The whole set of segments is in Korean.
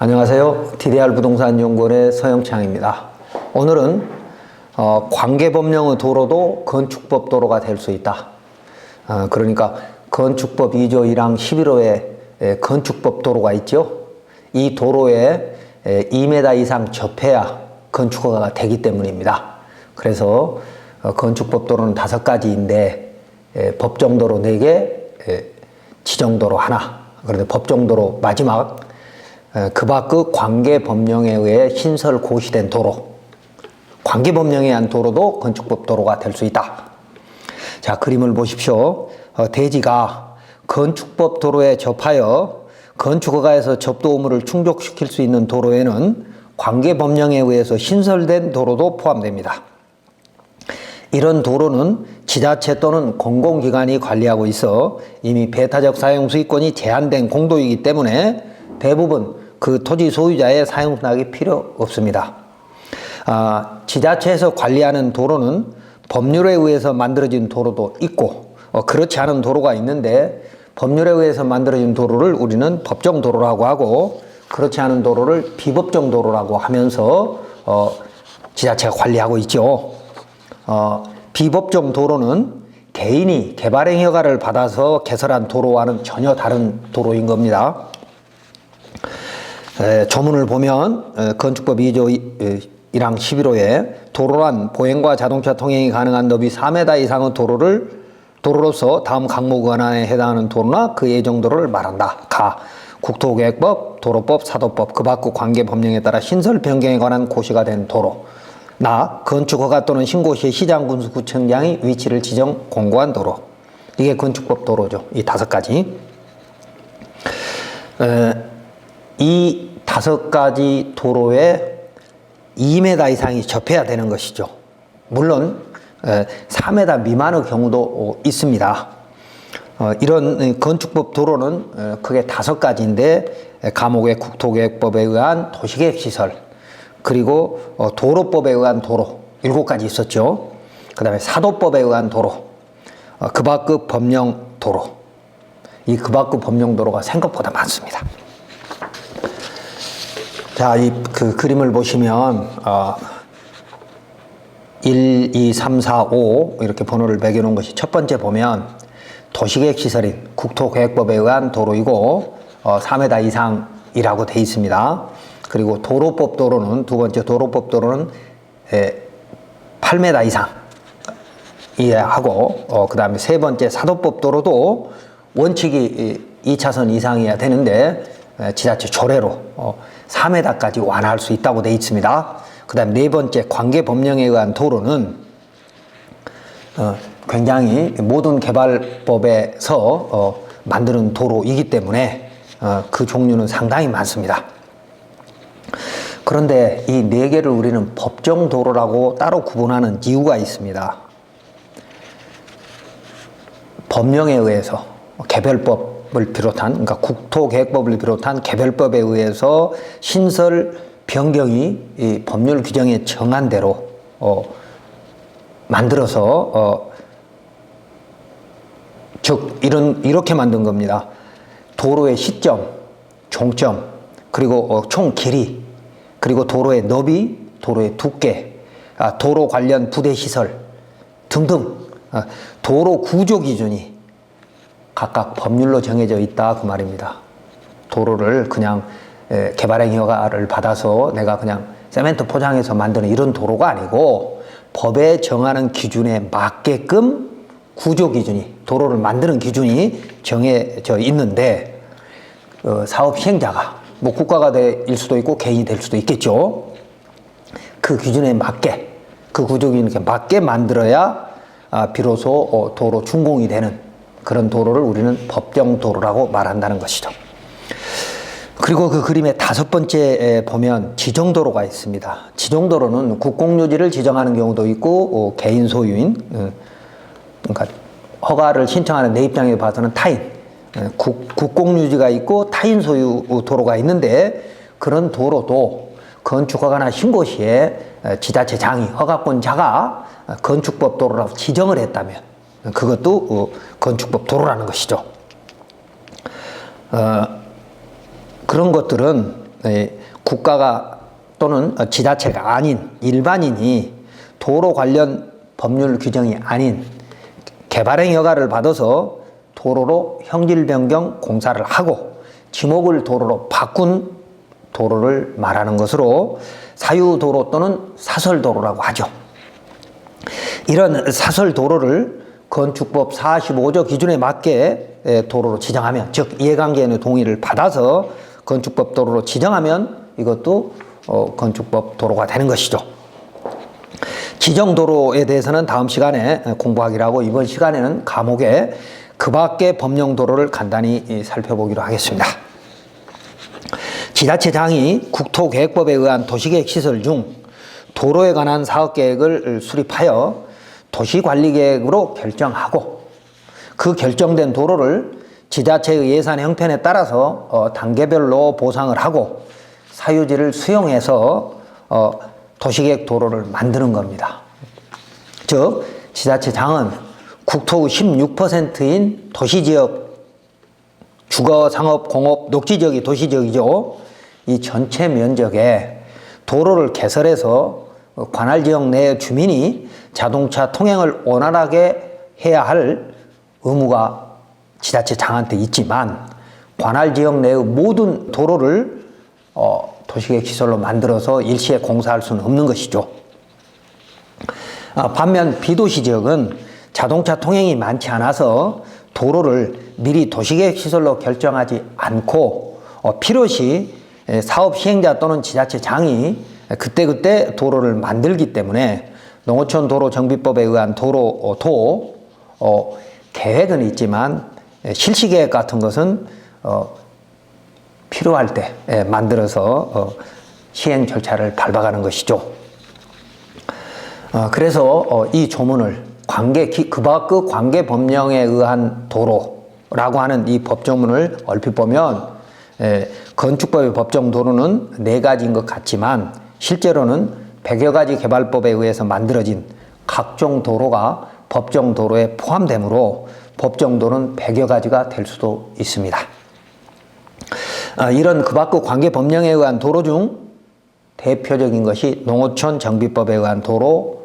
안녕하세요. TDR 부동산 연구원의 서영창입니다. 오늘은 관계법령의 도로도 건축법 도로가 될 수 있다. 그러니까 건축법 2조 1항 11호에 건축법 도로가 있죠. 이 도로에 2m 이상 접해야 건축허가가 되기 때문입니다. 그래서 건축법 도로는 5가지인데 법정도로 4개, 지정도로 하나. 그런데 법정도로 마지막 그 밖의 관계법령에 의해 신설 고시된 도로, 관계법령에 의한 도로도 건축법 도로가 될 수 있다. 자, 그림을 보십시오. 대지가 건축법 도로에 접하여 건축허가에서 접도 의무를 충족시킬 수 있는 도로에는 관계법령에 의해서 신설된 도로도 포함됩니다. 이런 도로는 지자체 또는 공공기관이 관리하고 있어 이미 배타적 사용 수익권이 제한된 공도이기 때문에 대부분 그 토지 소유자의 사용 승낙이 필요 없습니다. 지자체에서 관리하는 도로는 법률에 의해서 만들어진 도로도 있고 그렇지 않은 도로가 있는데 법률에 의해서 만들어진 도로를 우리는 법정 도로라고 하고 그렇지 않은 도로를 비법정 도로라고 하면서 지자체가 관리하고 있죠. 비법정 도로는 개인이 개발행위 허가를 받아서 개설한 도로와는 전혀 다른 도로인 겁니다. 조문을 보면 건축법 2조 1항 11호에 도로란 보행과 자동차 통행이 가능한 너비 4m 이상의 도로로서 다음 항목 권한에 해당하는 도로나 그 예정도로를 말한다. 가. 국토계획법, 도로법, 사도법, 그 밖의 관계법령에 따라 신설 변경에 관한 고시가 된 도로. 나. 건축허가 또는 신고시에 시장, 군수, 구청장이 위치를 지정 공고한 도로. 이게 건축법 도로죠. 이 5가지. 이 5가지 도로에 2m 이상이 접해야 되는 것이죠. 물론 4m 미만의 경우도 있습니다. 이런 건축법 도로는 크게 5가지인데 감옥의 국토계획법에 의한 도시계획시설, 그리고 도로법에 의한 도로 7가지 있었죠. 그 다음에 사도법에 의한 도로, 그 밖의 법령 도로. 이 그 밖의 법령 도로가 생각보다 많습니다. 자, 그 그림을 보시면 1, 2, 3, 4, 5 이렇게 번호를 매겨놓은 것이 첫 번째 보면 도시계획시설인 국토계획법에 의한 도로이고 4m 이상이라고 되어 있습니다. 그리고 도로법 도로는 두 번째 도로법 도로는 8m 이상 이해하고 그 다음에 세 번째 사도법 도로도 원칙이 2차선 이상이어야 되는데 지자체 조례로 3m까지 완화할 수 있다고 되어 있습니다. 그 다음에 네 번째 관계법령에 의한 도로는 굉장히 모든 개발법에서 만드는 도로이기 때문에 그 종류는 상당히 많습니다. 그런데 이 4개를 우리는 법정 도로라고 따로 구분하는 이유가 있습니다. 법령에 의해서 개별법을 비롯한, 그러니까 국토계획법을 비롯한 개별법에 의해서 신설 변경이 이 법률 규정에 정한 대로 만들어서 즉 이렇게 만든 겁니다. 도로의 시점, 종점, 그리고 총 길이, 그리고 도로의 너비, 도로의 두께, 도로 관련 부대 시설 등등 도로 구조 기준이 각각 법률로 정해져 있다 그 말입니다. 도로를 그냥 개발행위 허가를 받아서 내가 그냥 세멘트 포장해서 만드는 이런 도로가 아니고 법에 정하는 기준에 맞게끔 구조 기준이, 도로를 만드는 기준이 정해져 있는데 사업 시행자가 뭐 국가가 될 수도 있고 개인이 될 수도 있겠죠. 그 기준에 맞게, 그 구조 기준에 맞게 만들어야 비로소 도로 준공이 되는 그런 도로를 우리는 법정 도로라고 말한다는 것이죠. 그리고 그 그림의 5번째 보면 지정도로가 있습니다. 지정도로는 국공유지를 지정하는 경우도 있고 개인 소유인, 그러니까 허가를 신청하는 내 입장에 봐서는 타인, 국공유지가 있고 타인 소유 도로가 있는데 그런 도로도 건축허가나 신고시에 지자체장이 허가권자가 건축법 도로라고 지정을 했다면 그것도 건축법 도로라는 것이죠. 그런 것들은 국가가 또는 지자체가 아닌 일반인이 도로 관련 법률 규정이 아닌 개발행 허가를 받아서 도로로 형질 변경 공사를 하고 지목을 도로로 바꾼 도로를 말하는 것으로 사유도로 또는 사설도로라고 하죠. 이런 사설도로를 건축법 45조 기준에 맞게 도로로 지정하면, 즉 이해관계인의 동의를 받아서 건축법 도로로 지정하면 이것도 건축법 도로가 되는 것이죠. 지정도로에 대해서는 다음 시간에 공부하기로 하고, 이번 시간에는 과목에 그 밖의 법령 도로를 간단히 살펴보기로 하겠습니다. 지자체장이 국토계획법에 의한 도시계획 시설 중 도로에 관한 사업계획을 수립하여 도시관리계획으로 결정하고, 그 결정된 도로를 지자체의 예산 형편에 따라서 단계별로 보상을 하고 사유지를 수용해서 도시계획 도로를 만드는 겁니다. 즉 지자체장은 국토의 16%인 도시지역, 주거, 상업, 공업, 녹지지역이 도시지역이죠. 이 전체 면적에 도로를 개설해서 관할지역 내 주민이 자동차 통행을 원활하게 해야 할 의무가 지자체장한테 있지만, 관할지역 내의 모든 도로를 도시계획 시설로 만들어서 일시에 공사할 수는 없는 것이죠. 반면 비도시 지역은 자동차 통행이 많지 않아서 도로를 미리 도시계획 시설로 결정하지 않고 필요시 사업 시행자 또는 지자체장이 그때그때 도로를 만들기 때문에 농어촌 도로 정비법에 의한 도로 계획은 있지만 실시계획 같은 것은 필요할 때 만들어서 시행 절차를 밟아가는 것이죠. 그래서 이 조문을 그 밖의 관계 법령에 의한 도로라고 하는 이 법조문을 얼핏 보면 건축법의 법정 도로는 4가지인 것 같지만 실제로는 100여 가지 개발법에 의해서 만들어진 각종 도로가 법정 도로에 포함되므로 법정 도로는 100여 가지가 될 수도 있습니다. 이런 그 밖의 관계 법령에 의한 도로 중 대표적인 것이 농어촌 정비법에 의한 도로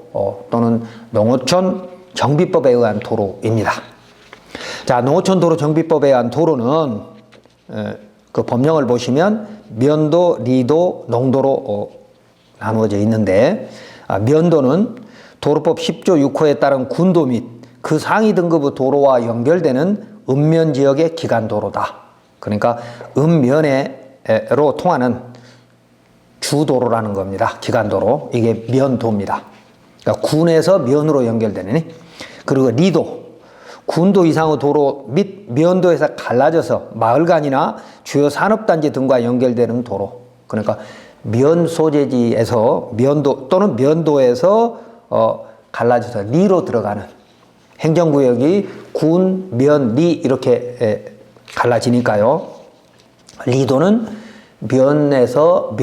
또는 농어촌 정비법에 의한 도로입니다. 자, 농어촌 도로 정비법에 의한 도로는 그 법령을 보시면 면도, 리도, 농도로 나누어져 있는데, 면도는 도로법 10조 6호에 따른 군도 및 그 상위 등급의 도로와 연결되는 읍면지역의 기간도로다. 그러니까 읍면으로 통하는 주도로라는 겁니다. 기간도로. 이게 면도입니다. 그러니까 군에서 면으로 연결되는. 그리고 리도, 군도 이상의 도로 및 면도에서 갈라져서 마을간이나 주요 산업단지 등과 연결되는 도로. 그러니까 면 소재지에서 면도 또는 면도에서 갈라져서 리로 들어가는, 행정구역이 군, 면, 리 이렇게 갈라지니까요. 리도는 면도에서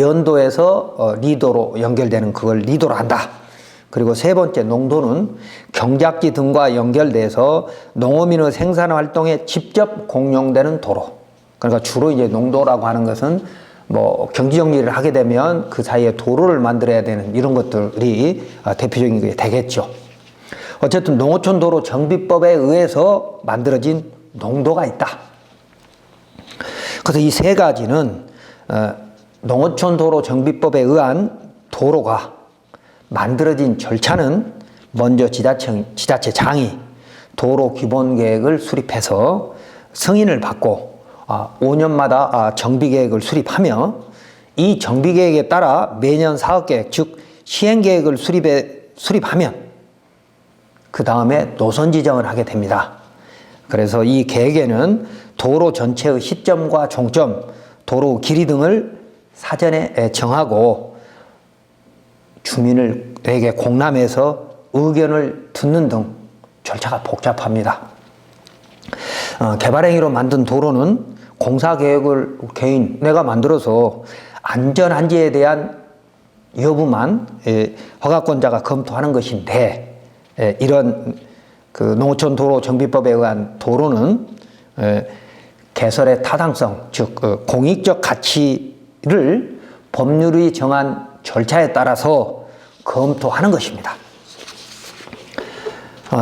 리도로 연결되는 그걸 리도로 한다. 그리고 세 번째 농도는 경작지 등과 연결돼서 농어민의 생산 활동에 직접 공용되는 도로. 그러니까 주로 이제 농도라고 하는 것은 뭐 경지정리를 하게 되면 그 사이에 도로를 만들어야 되는 이런 것들이 대표적인 게 되겠죠. 어쨌든 농어촌 도로 정비법에 의해서 만들어진 농도가 있다. 그래서 이 3가지는 농어촌 도로 정비법에 의한 도로가 만들어진 절차는 먼저 지자체장이 도로 기본계획을 수립해서 승인을 받고 5년마다 정비계획을 수립하며 이 정비계획에 따라 매년 사업계획, 즉 시행계획을 수립하면 그 다음에 노선 지정을 하게 됩니다. 그래서 이 계획에는 도로 전체의 시점과 종점, 도로 길이 등을 사전에 정하고 주민에게 공람해서 의견을 듣는 등 절차가 복잡합니다. 개발행위로 만든 도로는 공사계획을 개인내가 만들어서 안전한지에 대한 여부만 허가권자가 검토하는 것인데, 이런 그 농어촌 도로 정비법에 의한 도로는 개설의 타당성, 즉 공익적 가치 도로를 법률이 정한 절차에 따라서 검토하는 것입니다.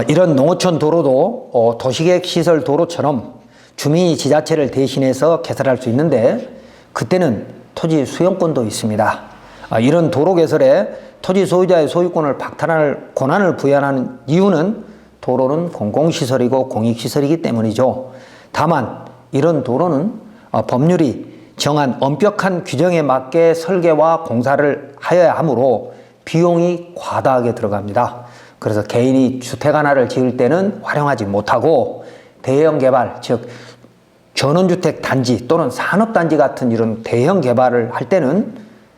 이런 농어촌 도로도 도시계획시설 도로처럼 주민이 지자체를 대신해서 개설할 수 있는데 그때는 토지 수용권도 있습니다. 이런 도로 개설에 토지 소유자의 소유권을 박탈할 권한을 부여하는 이유는 도로는 공공시설이고 공익시설이기 때문이죠. 다만 이런 도로는 법률이 정한 엄격한 규정에 맞게 설계와 공사를 하여야 하므로 비용이 과다하게 들어갑니다. 그래서 개인이 주택 하나를 지을 때는 활용하지 못하고 대형 개발, 즉 전원주택 단지 또는 산업단지 같은 이런 대형 개발을 할 때는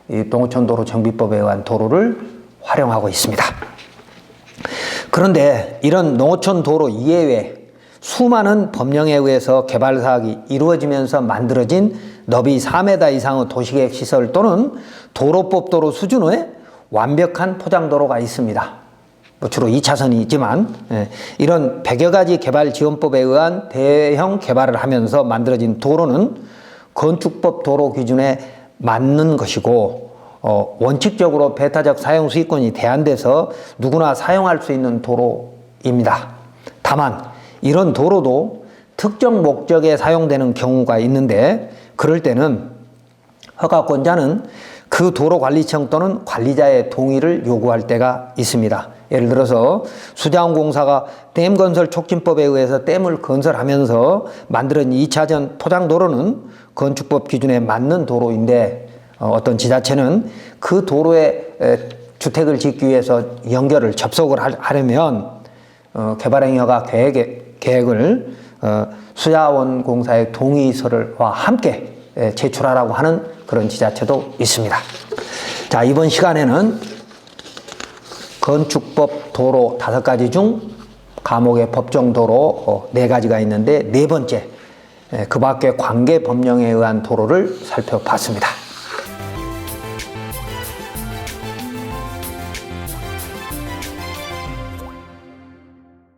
이 농어촌도로 정비법에 의한 도로를 활용하고 있습니다. 그런데 이런 농어촌 도로 이외에 수많은 법령에 의해서 개발 사업이 이루어지면서 만들어진 너비 4m 이상의 도시계획 시설 또는 도로법 도로 수준의 완벽한 포장도로가 있습니다. 주로 2차선이 있지만 이런 100여 가지 개발지원법에 의한 대형 개발을 하면서 만들어진 도로는 건축법 도로 기준에 맞는 것이고 원칙적으로 배타적 사용 수익권이 대한돼서 누구나 사용할 수 있는 도로입니다. 다만 이런 도로도 특정 목적에 사용되는 경우가 있는데 그럴 때는 허가권자는 그 도로관리청 또는 관리자의 동의를 요구할 때가 있습니다. 예를 들어서 수자원공사가 댐건설 촉진법에 의해서 댐을 건설하면서 만드는 2차전 포장도로는 건축법 기준에 맞는 도로인데 어떤 지자체는 그 도로에 주택을 짓기 위해서 연결을 접속을 하려면 개발행위허가 계획을 수자원공사의 동의서와 함께 제출하라고 하는 그런 지자체도 있습니다. 자, 이번 시간에는 건축법 도로 5가지 중 과목의 법정 도로 4가지가 있는데 네 번째, 그 밖에 관계 법령에 의한 도로를 살펴봤습니다.